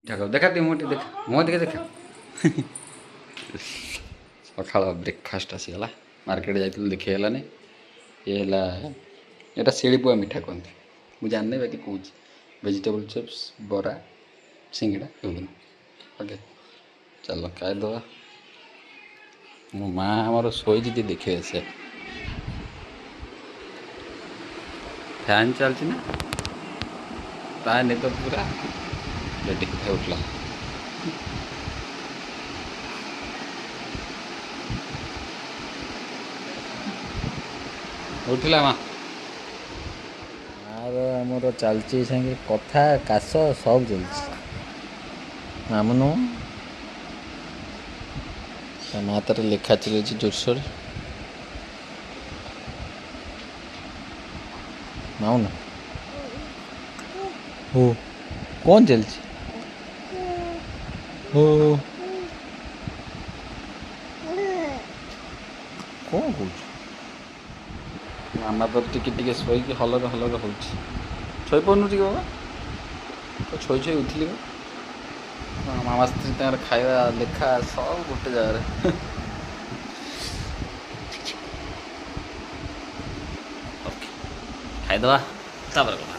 ଦେଖ ଦେଖା ଟିକେ ମୁହଁ ଟିକେ ଦେଖା ମୁହଁ ଟିକେ ଦେଖା ସକାଳ ବ୍ରେକଫାଷ୍ଟ ଆସିଗଲା ମାର୍କେଟ ଯାଇଥିଲୁ ଦେଖି ହେଲାନି ଇଏ ହେଲା ଏଇଟା ଶିଳିପୁଆ ମିଠା କୁହନ୍ତି ମୁଁ ଜାଣିନି ବାକି କହୁଛି ଭେଜିଟେବୁଲ୍ ଚିପ୍ସ ବରା ସିଙ୍ଗିଡ଼ା ଘୁଗୁନି ଓକେ ଚାଲ ଖାଇଦେବା ମୋ ମା ଆମର ଶୋଇଛି ଟିକେ ଦେଖିବେ ସେ ଫ୍ୟାନ୍ ଚାଲିଛି ନା ତା ନିଦ ପୁରା ରେଡ଼ି ଉଠିଲା ଉଠିଲା ମା ମାର ଆମର ଚାଲିଛି ସାଙ୍ଗେ କଥା କାଶ ସବୁ ଚାଲିଛି ମାମୁନୁ ତା ମା ତାର ଲେଖା ଚାଲିଛି ଜୋରସୋର ମାଉନ ଓ କ'ଣ ଚାଲିଛି ଓ କ'ଣ କହୁଛୁ ମାମା ତ ଟିକେ ଟିକେ ଶୋଇକି ହଲରେ ହଲରେ ହେଉଛି ଶୋଇପାରୁନୁ ଟିକେ ବାବା ତ ଛୋଇ ଛୋଇ ଉଠିଲି ମାମା ସ୍ତ୍ରୀ ତାଙ୍କର ଖାଇବା ଲେଖା ସବୁ ଗୋଟେ ଜାଗାରେ ଖାଇଦେବା ତାପରେ